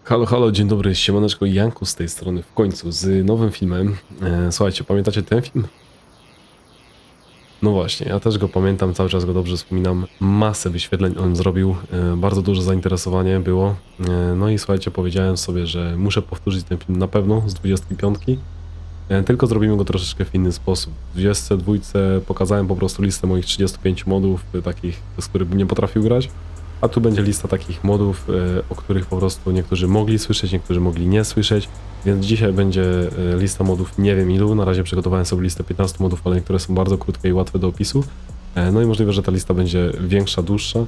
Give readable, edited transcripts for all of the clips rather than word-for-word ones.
Halo, halo, dzień dobry, siemaneczko, Janku z tej strony w końcu z nowym filmem. Słuchajcie, pamiętacie ten film? No właśnie, ja też go pamiętam, cały czas go dobrze wspominam. Masę wyświetleń on zrobił, bardzo duże zainteresowanie było. No i słuchajcie, powiedziałem sobie, że muszę powtórzyć ten film na pewno z 25. Tylko zrobimy go troszeczkę w inny sposób. W 22 pokazałem po prostu listę moich 35 modów, takich, z których bym nie potrafił grać. A tu będzie lista takich modów, o których po prostu niektórzy mogli słyszeć, niektórzy mogli nie słyszeć. Więc dzisiaj będzie lista modów nie wiem ilu. Na razie przygotowałem sobie listę 15 modów, ale niektóre są bardzo krótkie i łatwe do opisu. No i możliwe, że ta lista będzie większa, dłuższa.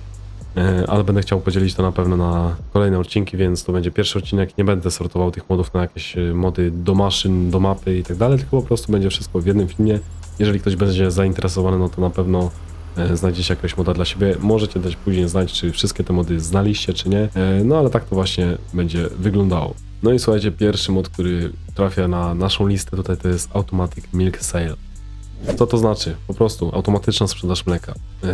Ale będę chciał podzielić to na pewno na kolejne odcinki, więc to będzie pierwszy odcinek. Nie będę sortował tych modów na jakieś mody do maszyn, do mapy i tak dalej, tylko po prostu będzie wszystko w jednym filmie. Jeżeli ktoś będzie zainteresowany, no to na pewno znajdziecie jakiegoś moda dla siebie. Możecie dać później znać, czy wszystkie te mody znaliście, czy nie. No ale tak to właśnie będzie wyglądało. No i słuchajcie, pierwszy mod, który trafia na naszą listę tutaj, to jest Automatic Milk Sale. Co to znaczy? Po prostu automatyczna sprzedaż mleka.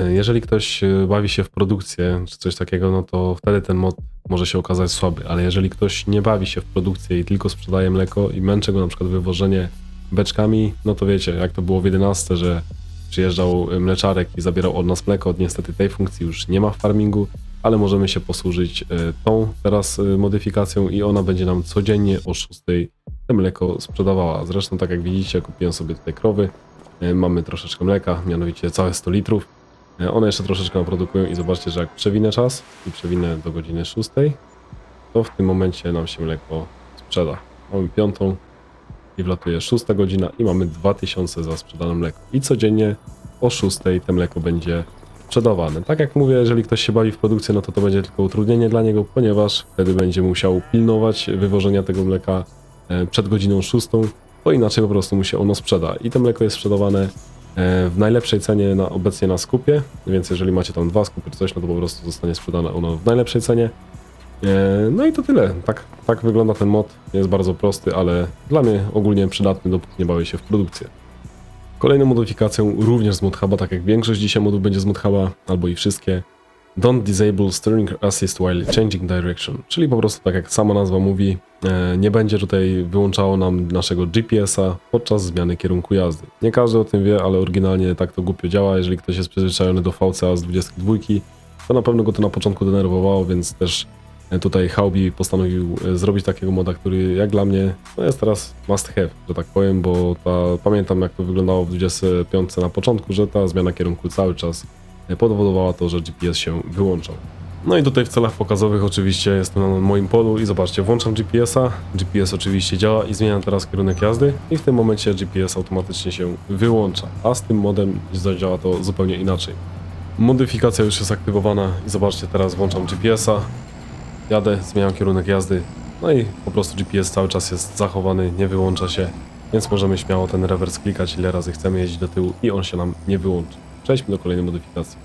Jeżeli ktoś bawi się w produkcję czy coś takiego, no to wtedy ten mod może się okazać słaby, ale jeżeli ktoś nie bawi się w produkcję i tylko sprzedaje mleko i męczy go na przykład wywożenie beczkami, no to wiecie, jak to było w 11, że przyjeżdżał mleczarek i zabierał od nas mleko, niestety tej funkcji już nie ma w farmingu, ale możemy się posłużyć tą teraz modyfikacją i ona będzie nam codziennie o 6 te mleko sprzedawała. Zresztą tak jak widzicie, kupiłem sobie tutaj krowy. Mamy troszeczkę mleka, mianowicie całe 100 litrów. One jeszcze troszeczkę naprodukują i zobaczcie, że jak przewinę czas i przewinę do godziny 6, to w tym momencie nam się mleko sprzeda. Mamy 5 i wlatuje 6 godzina i mamy 2000 za sprzedane mleko. I codziennie o 6 te mleko będzie sprzedawane. Tak jak mówię, jeżeli ktoś się bawi w produkcję, no to będzie tylko utrudnienie dla niego, ponieważ wtedy będzie musiał pilnować wywożenia tego mleka przed godziną 6, bo inaczej po prostu mu się ono sprzeda. I to mleko jest sprzedawane w najlepszej cenie obecnie na skupie, więc jeżeli macie tam 2 skupy czy coś, no to po prostu zostanie sprzedane ono w najlepszej cenie. No i to tyle. Tak wygląda ten mod. Jest bardzo prosty, ale dla mnie ogólnie przydatny, dopóki nie bawię się w produkcję. Kolejną modyfikacją również z ModHuba, tak jak większość dzisiaj modów będzie z ModHuba, albo i wszystkie. Don't disable steering assist while changing direction, czyli po prostu tak jak sama nazwa mówi, nie będzie tutaj wyłączało nam naszego GPS-a podczas zmiany kierunku jazdy. Nie każdy o tym wie, ale oryginalnie tak to głupio działa. Jeżeli ktoś jest przyzwyczajony do VCA z 22, to na pewno go to na początku denerwowało, więc też tutaj Haubi postanowił zrobić takiego moda, który jak dla mnie no jest teraz must have, że tak powiem, bo pamiętam jak to wyglądało w 25 na początku, że ta zmiana kierunku cały czas powodowała to, że GPS się wyłączał. No i tutaj w celach pokazowych oczywiście jestem na moim polu i zobaczcie, włączam GPS-a, GPS oczywiście działa i zmieniam teraz kierunek jazdy i w tym momencie GPS automatycznie się wyłącza, a z tym modem zadziała to zupełnie inaczej. Modyfikacja już jest aktywowana i zobaczcie, teraz włączam GPS-a, jadę, zmieniam kierunek jazdy, no i po prostu GPS cały czas jest zachowany, nie wyłącza się, więc możemy śmiało ten rewers klikać ile razy chcemy jeździć do tyłu i on się nam nie wyłączy. Przejdźmy do kolejnej modyfikacji.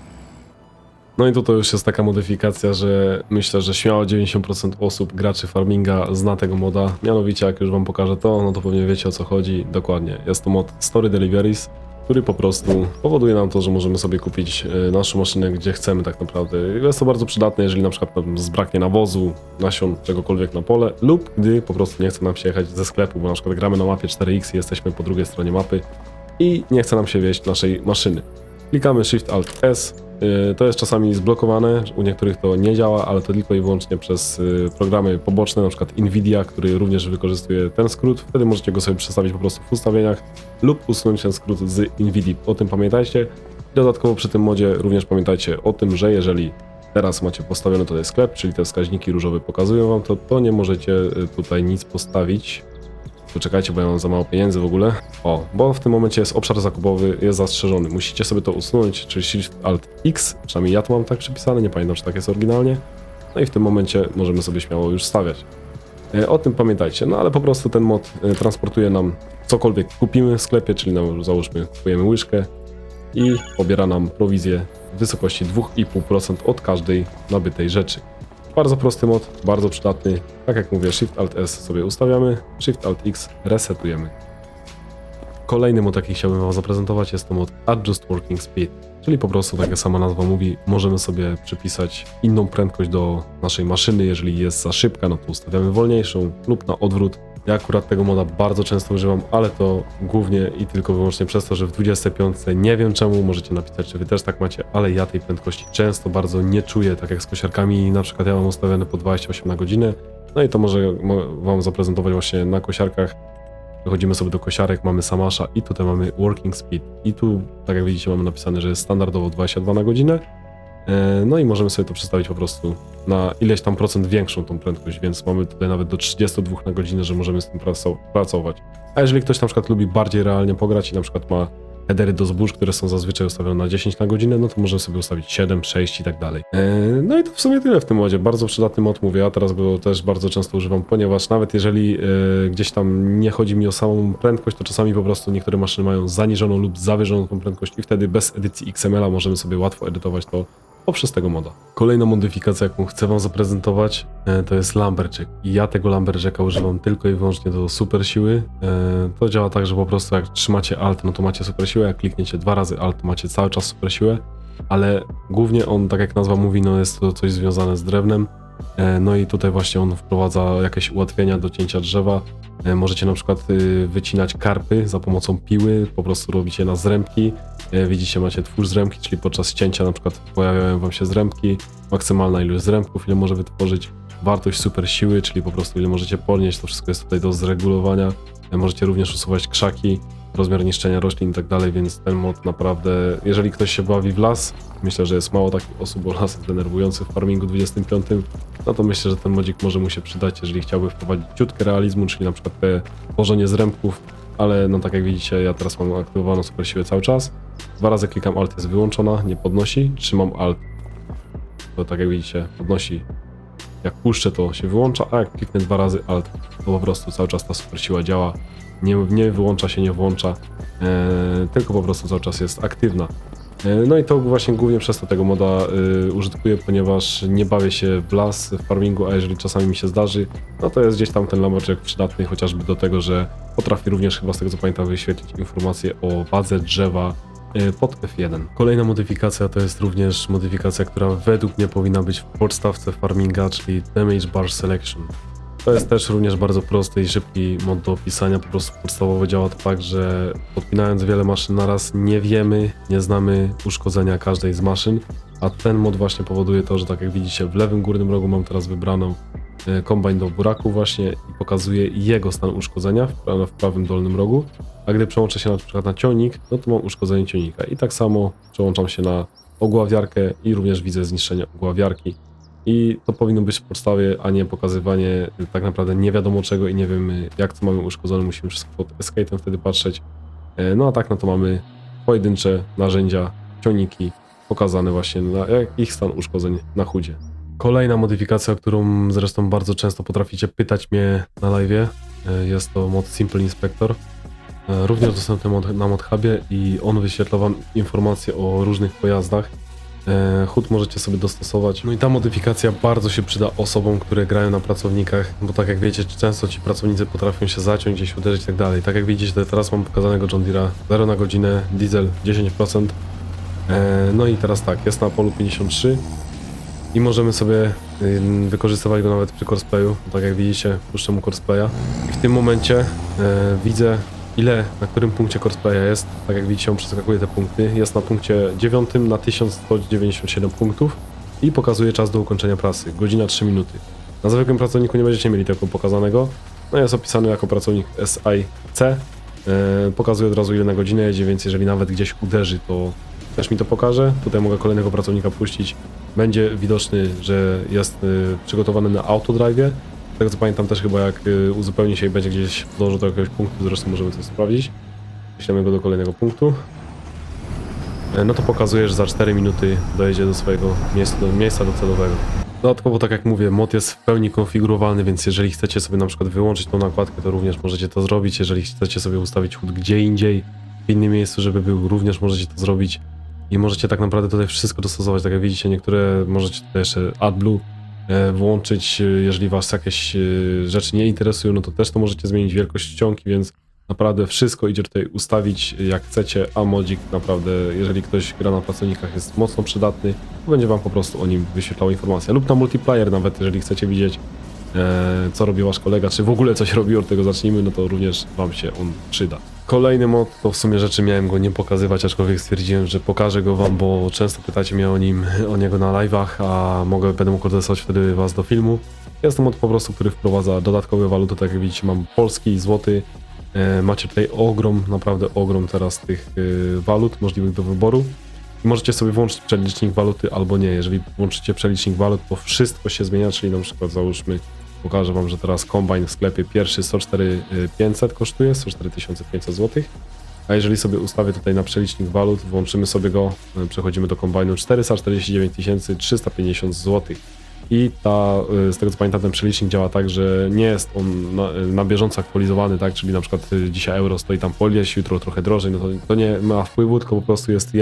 No i tutaj już jest taka modyfikacja, że myślę, że śmiało 90% osób, graczy farminga zna tego moda. Mianowicie jak już wam pokażę to, no to pewnie wiecie o co chodzi. Dokładnie, jest to mod Story Deliveries, który po prostu powoduje nam to, że możemy sobie kupić naszą maszynę gdzie chcemy tak naprawdę. Jest to bardzo przydatne, jeżeli na przykład zbraknie nawozu, nasion, czegokolwiek na pole lub gdy po prostu nie chce nam się jechać ze sklepu, bo na przykład gramy na mapie 4X i jesteśmy po drugiej stronie mapy i nie chce nam się wieść naszej maszyny. Klikamy Shift Alt S, to jest czasami zblokowane, u niektórych to nie działa, ale to tylko i wyłącznie przez programy poboczne, na przykład Nvidia, który również wykorzystuje ten skrót. Wtedy możecie go sobie przestawić po prostu w ustawieniach lub usunąć ten skrót z Nvidia. O tym pamiętajcie. Dodatkowo przy tym modzie również pamiętajcie o tym, że jeżeli teraz macie postawiony tutaj sklep, czyli te wskaźniki różowe pokazują wam to nie możecie tutaj nic postawić. Poczekajcie, bo ja mam za mało pieniędzy w ogóle. Bo w tym momencie jest obszar zakupowy, jest zastrzeżony. Musicie sobie to usunąć, czyli Shift Alt X, przynajmniej ja to mam tak przypisane, nie pamiętam czy tak jest oryginalnie. No i w tym momencie możemy sobie śmiało już stawiać. O tym pamiętajcie, no ale po prostu ten mod transportuje nam cokolwiek kupimy w sklepie, czyli załóżmy kupujemy łyżkę i pobiera nam prowizję w wysokości 2,5% od każdej nabytej rzeczy. Bardzo prosty mod, bardzo przydatny. Tak jak mówię, Shift Alt S sobie ustawiamy, Shift Alt X resetujemy. Kolejny mod, jaki chciałbym wam zaprezentować, jest to mod Adjust Working Speed, czyli po prostu, tak jak sama nazwa mówi, możemy sobie przypisać inną prędkość do naszej maszyny. Jeżeli jest za szybka, no to ustawiamy wolniejszą lub na odwrót. Ja akurat tego moda bardzo często używam, ale to głównie i tylko wyłącznie przez to, że w 25 nie wiem czemu, możecie napisać, czy wy też tak macie, ale ja tej prędkości często bardzo nie czuję, tak jak z kosiarkami, na przykład ja mam ustawione po 28 na godzinę, no i to może wam zaprezentować właśnie na kosiarkach. Przechodzimy sobie do kosiarek, mamy Samasza i tutaj mamy working speed i tu, tak jak widzicie, mamy napisane, że jest standardowo 22 na godzinę. No i możemy sobie to przestawić po prostu na ileś tam procent większą tą prędkość, więc mamy tutaj nawet do 32 na godzinę, że możemy z tym pracować. A jeżeli ktoś na przykład lubi bardziej realnie pograć i na przykład ma headery do zbóż, które są zazwyczaj ustawione na 10 na godzinę, no to możemy sobie ustawić 7, 6 i tak dalej. No i to w sumie tyle w tym modzie. Bardzo przydatny mod, mówię, ja teraz go też bardzo często używam, ponieważ nawet jeżeli gdzieś tam nie chodzi mi o samą prędkość, to czasami po prostu niektóre maszyny mają zaniżoną lub zawyżoną tą prędkość i wtedy bez edycji XML-a możemy sobie łatwo edytować to poprzez tego moda. Kolejna modyfikacja, jaką chcę wam zaprezentować, to jest Lumberjack. I ja tego Lumberjacka używam tylko i wyłącznie do super siły. To działa tak, że po prostu jak trzymacie Alt, no to macie super siłę, jak klikniecie 2 razy Alt, to macie cały czas super siłę, ale głównie on, tak jak nazwa mówi, no jest to coś związane z drewnem. No i tutaj właśnie on wprowadza jakieś ułatwienia do cięcia drzewa. Możecie na przykład wycinać karpy za pomocą piły, po prostu robicie na zrębki. Widzicie, macie twórz zrębki, czyli podczas cięcia na przykład pojawiają wam się zrębki, maksymalna ilość zrębków, ile może wytworzyć, wartość super siły, czyli po prostu ile możecie podnieść, to wszystko jest tutaj do zregulowania. Możecie również usuwać krzaki, rozmiar niszczenia roślin i tak dalej, więc ten mod naprawdę, jeżeli ktoś się bawi w las, myślę, że jest mało takich osób, bo las jest denerwujący w farmingu 25, no to myślę, że ten modzik może mu się przydać, jeżeli chciałby wprowadzić ciutkę realizmu, czyli na przykład te tworzenie zrębków, ale no tak jak widzicie, ja teraz mam aktywowaną super siłę cały czas. 2 razy klikam Alt, jest wyłączona, nie podnosi, trzymam Alt, to tak jak widzicie, podnosi. Jak puszczę, to się wyłącza, a jak kliknę 2 razy Alt, to po prostu cały czas ta super siła działa. Nie wyłącza się, nie włącza, tylko po prostu cały czas jest aktywna. No i to właśnie głównie przez to tego moda użytkuję, ponieważ nie bawię się w las, w farmingu, a jeżeli czasami mi się zdarzy, no to jest gdzieś tam ten Lumberjack przydatny, chociażby do tego, że potrafi również, chyba z tego co pamiętam, wyświetlić informacje o wadze drzewa pod F1. Kolejna modyfikacja to jest również modyfikacja, która według mnie powinna być w podstawce farminga, czyli Damage Bar Selection. To jest też również bardzo prosty i szybki mod do opisania, po prostu podstawowo działa to tak, że podpinając wiele maszyn naraz nie znamy uszkodzenia każdej z maszyn, a ten mod właśnie powoduje to, że tak jak widzicie w lewym górnym rogu mam teraz wybraną kombajn do buraku właśnie i pokazuje jego stan uszkodzenia w prawym dolnym rogu, a gdy przełączę się na przykład na ciągnik, no to mam uszkodzenie ciągnika i tak samo przełączam się na ogławiarkę i również widzę zniszczenie ogławiarki. I to powinno być w podstawie, a nie pokazywanie tak naprawdę nie wiadomo czego i nie wiemy jak to mamy uszkodzone, musimy wszystko pod escape'em wtedy patrzeć. No a tak no to mamy pojedyncze narzędzia, ciągniki pokazane właśnie na ich stan uszkodzeń na chudzie. Kolejna modyfikacja, o którą zresztą bardzo często potraficie pytać mnie na live'ie, jest to mod Simple Inspector. Również dostępny na ModHubie i on wyświetla wam informacje o różnych pojazdach. HUD możecie sobie dostosować. No i ta modyfikacja bardzo się przyda osobom, które grają na pracownikach, bo tak jak wiecie, często ci pracownicy potrafią się zaciąć, gdzieś uderzyć i tak dalej. Tak jak widzicie, teraz mam pokazanego John Deere'a 0 na godzinę, diesel 10%. No i teraz tak, jest na polu 53 i możemy sobie wykorzystywać go nawet przy courseplayu. Tak jak widzicie, puszczę mu courseplaya i w tym momencie widzę na którym punkcie courseplaya jest. Tak jak widzicie, on przeskakuje te punkty. Jest na punkcie 9 na 1197 punktów i pokazuje czas do ukończenia pracy. Godzina 3 minuty. Na zwykłym pracowniku nie będziecie mieli tego pokazanego. No jest opisany jako pracownik SIC. Pokazuje od razu ile na godzinę jedzie, więc jeżeli nawet gdzieś uderzy, to też mi to pokaże. Tutaj mogę kolejnego pracownika puścić. Będzie widoczny, że jest przygotowany na autodrive'ie. Z tego co pamiętam też chyba jak uzupełni się i będzie gdzieś dążył do jakiegoś punktu, zresztą możemy to sprawdzić. Wyślemy go do kolejnego punktu. No to pokazuje, że za 4 minuty dojedzie do swojego miejsca docelowego. Dodatkowo, tak jak mówię, mod jest w pełni konfigurowalny, więc jeżeli chcecie sobie na przykład wyłączyć tą nakładkę, to również możecie to zrobić. Jeżeli chcecie sobie ustawić HUD gdzie indziej, w innym miejscu, żeby był, również możecie to zrobić. I możecie tak naprawdę tutaj wszystko dostosować. Tak jak widzicie, niektóre możecie tutaj jeszcze AdBlue włączyć, jeżeli was jakieś rzeczy nie interesują, no to też to możecie zmienić wielkość czcionki, więc Naprawdę wszystko idzie tutaj ustawić jak chcecie, a modzik naprawdę, jeżeli ktoś gra na pracownikach, jest mocno przydatny, to będzie wam po prostu o nim wyświetlała informacja. Lub na multiplayer nawet, jeżeli chcecie widzieć co robi wasz kolega, czy w ogóle coś robi, od tego zacznijmy, no to również wam się on przyda. Kolejny mod, to w sumie rzeczy miałem go nie pokazywać, aczkolwiek stwierdziłem, że pokażę go wam, bo często pytacie mnie o niego na live'ach, a będę mógł odesłać wtedy was do filmu. Jest to mod po prostu, który wprowadza dodatkowe waluty, tak jak widzicie mam polski i złoty. Macie tutaj ogrom, naprawdę ogrom teraz tych walut możliwych do wyboru. I możecie sobie włączyć przelicznik waluty albo nie. Jeżeli włączycie przelicznik walut, to wszystko się zmienia, czyli na przykład załóżmy, pokażę wam, że teraz kombajn w sklepie pierwszy 104 500 kosztuje, 104 500 zł. A jeżeli sobie ustawię tutaj na przelicznik walut, włączymy sobie go, przechodzimy do kombajnu 449 350 zł. I z tego co pamiętam, ten przelicznik działa tak, że nie jest on na bieżąco aktualizowany, tak? Czyli na przykład dzisiaj euro stoi tam po ileś, jutro trochę drożej, no to nie ma wpływu, tylko po prostu jest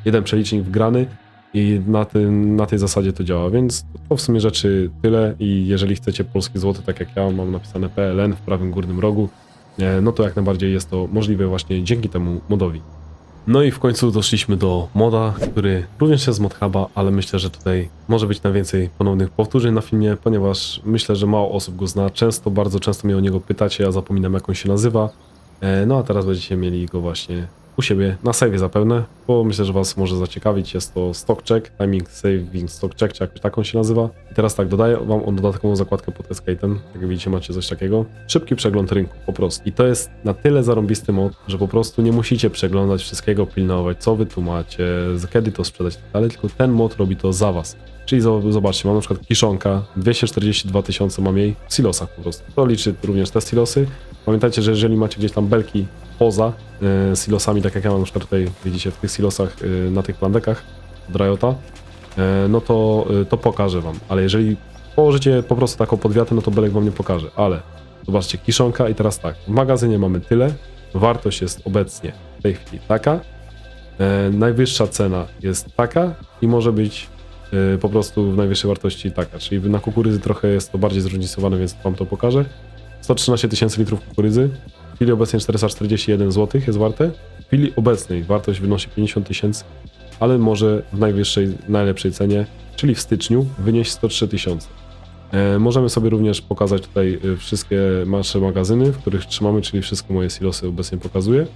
jeden przelicznik wgrany i na tej zasadzie to działa, więc to w sumie rzeczy tyle i jeżeli chcecie polskie złoty, tak jak ja mam napisane PLN w prawym górnym rogu, no to jak najbardziej jest to możliwe właśnie dzięki temu modowi. No i w końcu doszliśmy do moda, który również jest z ModHuba, ale myślę, że tutaj może być najwięcej ponownych powtórzeń na filmie, ponieważ myślę, że mało osób go zna. Bardzo często mnie o niego pytacie, ja zapominam jak on się nazywa. No a teraz będziecie mieli go właśnie u siebie na save'ie zapewne, bo myślę, że was może zaciekawić. Jest to Stock Check, Timing Saving Stock Check, czy jakoś tak on się nazywa. I teraz tak, dodaję wam on dodatkową zakładkę pod Escape'em, tak jak widzicie macie coś takiego. Szybki przegląd rynku, po prostu. I to jest na tyle zarąbisty mod, że po prostu nie musicie przeglądać wszystkiego, pilnować co wy tu macie, kiedy to sprzedać i tak dalej, tylko ten mod robi to za was. Czyli zobaczcie, mam na przykład kiszonka, 242 000 mam jej w silosach po prostu. To liczy również te silosy. Pamiętajcie, że jeżeli macie gdzieś tam belki poza silosami, tak jak ja mam na przykład tutaj, widzicie, w tych silosach na tych plandekach od Riota, no to pokażę wam. Ale jeżeli położycie po prostu taką podwiatę, no to belek wam nie pokaże. Ale zobaczcie, kiszonka i teraz tak, w magazynie mamy tyle, wartość jest obecnie w tej chwili taka, najwyższa cena jest taka i może być po prostu w najwyższej wartości taka, czyli na kukurydzy trochę jest to bardziej zróżnicowane, więc wam to pokażę. 113 000 litrów kukurydzy, w chwili obecnej 441 zł jest warte, w chwili obecnej wartość wynosi 50 000, ale może w najlepszej cenie, czyli w styczniu, wynieść 103 000. Możemy sobie również pokazać tutaj wszystkie nasze magazyny, w których trzymamy, czyli wszystkie moje silosy obecnie pokazuję.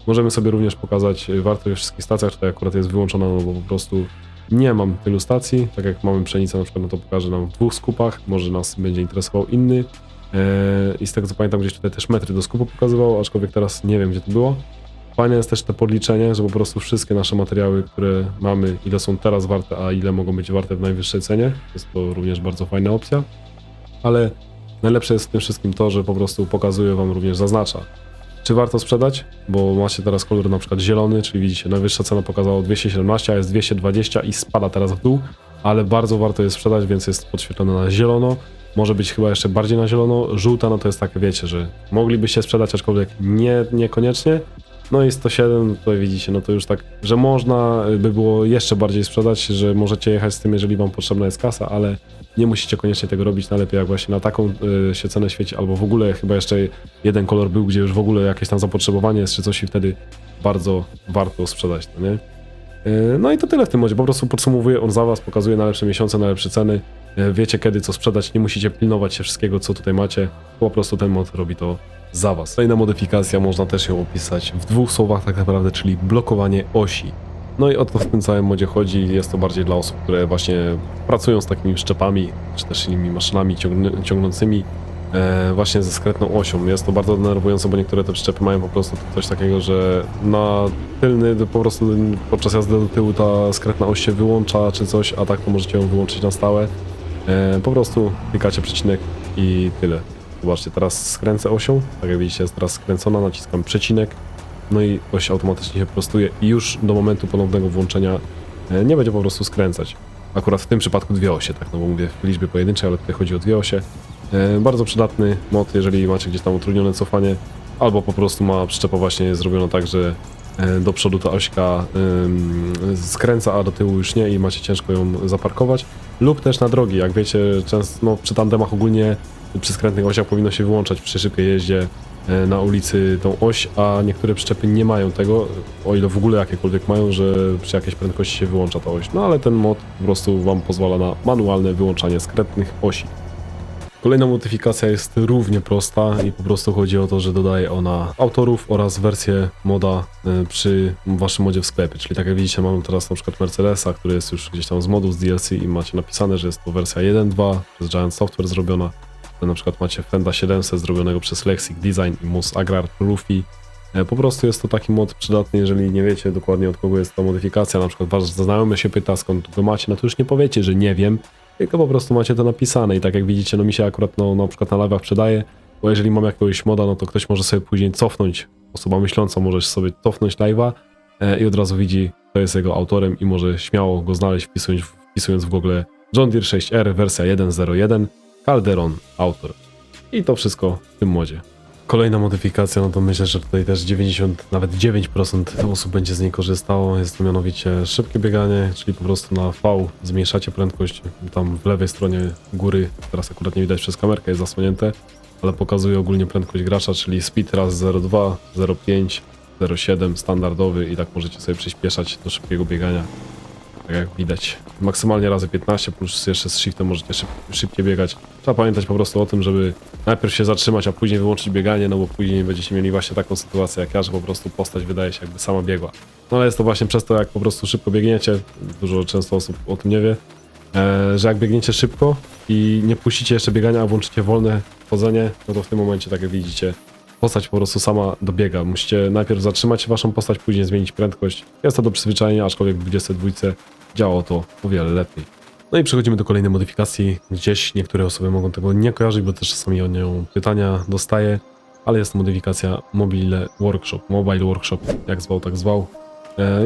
Możemy sobie również pokazać wartość we wszystkich stacjach, tutaj akurat jest wyłączona, no bo po prostu nie mam tylu stacji, tak jak mamy pszenicę na przykład, no to pokażę nam w 2 skupach, może nas będzie interesował inny. I z tego co pamiętam, gdzieś tutaj też metry do skupu pokazywało, aczkolwiek teraz nie wiem gdzie to było. Fajne jest też te podliczenie, że po prostu wszystkie nasze materiały, które mamy, ile są teraz warte, a ile mogą być warte w najwyższej cenie. Jest to również bardzo fajna opcja. Ale najlepsze jest w tym wszystkim to, że po prostu pokazuje wam również, zaznacza, czy warto sprzedać, bo macie teraz kolor na przykład zielony, czyli widzicie, najwyższa cena pokazała 217, a jest 220 i spada teraz w dół, ale bardzo warto jest sprzedać, więc jest podświetlone na zielono. Może być chyba jeszcze bardziej na zielono. Żółta, no to jest takie, wiecie, że moglibyście sprzedać, aczkolwiek niekoniecznie. No i 107, tutaj widzicie, no to już tak, że można by było jeszcze bardziej sprzedać, że możecie jechać z tym, jeżeli wam potrzebna jest kasa, ale nie musicie koniecznie tego robić, najlepiej jak właśnie na taką się cenę świeci, albo w ogóle chyba jeszcze jeden kolor był, gdzie już w ogóle jakieś tam zapotrzebowanie jest czy coś i wtedy bardzo warto sprzedać to, nie? No i to tyle w tym modzie, po prostu podsumowuję on za was, pokazuje najlepsze miesiące, najlepsze ceny, wiecie kiedy co sprzedać, nie musicie pilnować się wszystkiego co tutaj macie, po prostu ten mod robi to za was. Kolejna modyfikacja, można też ją opisać w 2 słowach tak naprawdę, czyli blokowanie osi. No i o to w tym całym modzie chodzi, jest to bardziej dla osób, które właśnie pracują z takimi szczepami, czy też innymi maszynami ciągnącymi właśnie ze skrętną osią. Jest to bardzo denerwujące, bo niektóre te przyczepy mają po prostu coś takiego, że na tylny po prostu podczas jazdy do tyłu ta skrętna oś się wyłącza czy coś, a tak to możecie ją wyłączyć na stałe. Po prostu klikacie przecinek i tyle. Zobaczcie, teraz skręcę osią, tak jak widzicie jest teraz skręcona, naciskam przecinek, no i oś automatycznie się prostuje i już do momentu ponownego włączenia nie będzie po prostu skręcać. Akurat w tym przypadku 2 osie, tak, no bo mówię w liczbie pojedynczej, ale tutaj chodzi o 2 osie. Bardzo przydatny mod, jeżeli macie gdzieś tam utrudnione cofanie, albo po prostu ma przyczepa właśnie zrobiona tak, że do przodu ta ośka skręca, a do tyłu już nie i macie ciężko ją zaparkować. Lub też na drogi, jak wiecie, często no, przy tandemach ogólnie przy skrętnych osiach powinno się wyłączać przy szybkiej jeździe na ulicy tą oś, a niektóre przyczepy nie mają tego, o ile w ogóle jakiekolwiek mają, że przy jakiejś prędkości się wyłącza ta oś. No ale ten mod po prostu wam pozwala na manualne wyłączanie skrętnych osi. Kolejna modyfikacja jest równie prosta i po prostu chodzi o to, że dodaje ona autorów oraz wersję moda przy waszym modzie w sklepie. Czyli tak jak widzicie, mamy teraz na przykład Mercedesa, który jest już gdzieś tam z modów, z DLC i macie napisane, że jest to wersja 1.2 przez Giant Software zrobiona. Na przykład macie Fenda 700 zrobionego przez Lexic Design i Mus Agrar Luffy. Po prostu jest to taki mod przydatny, jeżeli nie wiecie dokładnie od kogo jest ta modyfikacja. Na przykład wasz znajomy się pyta, skąd go macie, no to już nie powiecie, że nie wiem, tylko po prostu macie to napisane i tak jak widzicie, no mi się akurat na przykład na live'ach przydaje, bo jeżeli mam jakiegoś moda, no to ktoś może sobie później cofnąć, osoba myśląca może sobie cofnąć live'a i od razu widzi, kto jest jego autorem i może śmiało go znaleźć, wpisując w Google John Deere 6R wersja 1.01 Calderon autor. I to wszystko w tym modzie. Kolejna modyfikacja, no to myślę, że tutaj też 90, nawet 9% osób będzie z niej korzystało. Jest to mianowicie szybkie bieganie, czyli po prostu na V zmniejszacie prędkość. Tam w lewej stronie góry, teraz akurat nie widać przez kamerkę, jest zasłonięte, ale pokazuje ogólnie prędkość gracza, czyli speed raz 0,2, 0,5, 0,7 standardowy i tak możecie sobie przyspieszać do szybkiego biegania. Tak jak widać. Maksymalnie razy 15, plus jeszcze z shiftem możecie szybciej biegać. Trzeba pamiętać po prostu o tym, żeby najpierw się zatrzymać, a później wyłączyć bieganie, no bo później będziecie mieli właśnie taką sytuację jak ja, że po prostu postać wydaje się jakby sama biegła. No ale jest to właśnie przez to, jak po prostu szybko biegniecie, dużo często osób o tym nie wie, że jak biegniecie szybko i nie puścicie jeszcze biegania, a włączycie wolne chodzenie, no to w tym momencie, tak jak widzicie, postać po prostu sama dobiega. Musicie najpierw zatrzymać waszą postać, później zmienić prędkość. Jest to do przyzwyczajenia, aczkolwiek w 22 działało to o wiele lepiej. No i przechodzimy do kolejnej modyfikacji. Gdzieś niektóre osoby mogą tego nie kojarzyć, bo też czasami o nią pytania dostaję, ale jest to modyfikacja Mobile Workshop, jak zwał, tak zwał.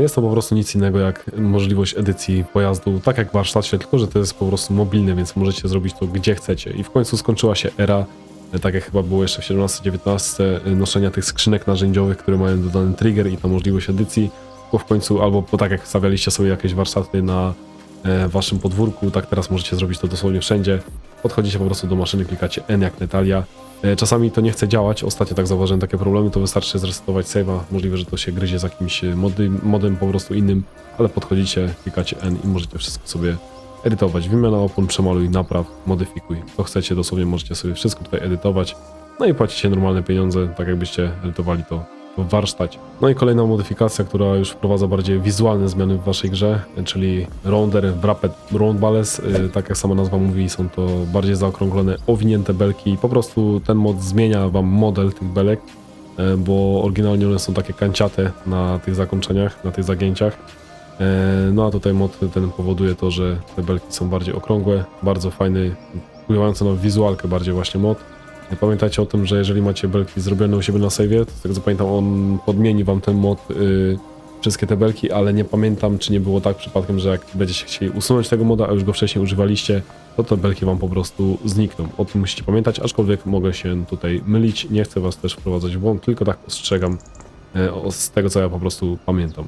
Jest to po prostu nic innego jak możliwość edycji pojazdu, tak jak w warsztacie, tylko że to jest po prostu mobilne, więc możecie zrobić to gdzie chcecie. I w końcu skończyła się era, tak jak chyba było jeszcze w 17-19, noszenia tych skrzynek narzędziowych, które mają dodany trigger i ta możliwość edycji. Bo w końcu, albo tak jak stawialiście sobie jakieś warsztaty na waszym podwórku, tak teraz możecie zrobić to dosłownie wszędzie. Podchodzicie po prostu do maszyny, klikacie N jak Natalia. Czasami to nie chce działać, ostatnio tak zauważyłem takie problemy, to wystarczy zresetować save'a, możliwe, że to się gryzie z jakimś modem po prostu innym, ale podchodzicie, klikacie N i możecie wszystko sobie edytować. Wymiana opon, przemaluj, napraw, modyfikuj. Co chcecie, dosłownie możecie sobie wszystko tutaj edytować. No i płacicie normalne pieniądze, tak jakbyście edytowali to w warsztacie. No i kolejna modyfikacja, która już wprowadza bardziej wizualne zmiany w waszej grze, czyli Rounder Wrapped Round Bales. Tak jak sama nazwa mówi, są to bardziej zaokrąglone, owinięte belki. Po prostu ten mod zmienia wam model tych belek, bo oryginalnie one są takie kanciate na tych zakończeniach, na tych zagięciach. No a tutaj mod ten powoduje to, że te belki są bardziej okrągłe, bardzo fajny, wpływający na wizualkę bardziej właśnie mod. Pamiętajcie o tym, że jeżeli macie belki zrobione u siebie na save'ie, to z tego co pamiętam, on podmieni wam ten mod wszystkie te belki, ale nie pamiętam, czy nie było tak przypadkiem, że jak będziecie chcieli usunąć tego moda, a już go wcześniej używaliście, to te belki wam po prostu znikną. O tym musicie pamiętać, aczkolwiek mogę się tutaj mylić, nie chcę was też wprowadzać w błąd, tylko tak ostrzegam z tego, co ja po prostu pamiętam.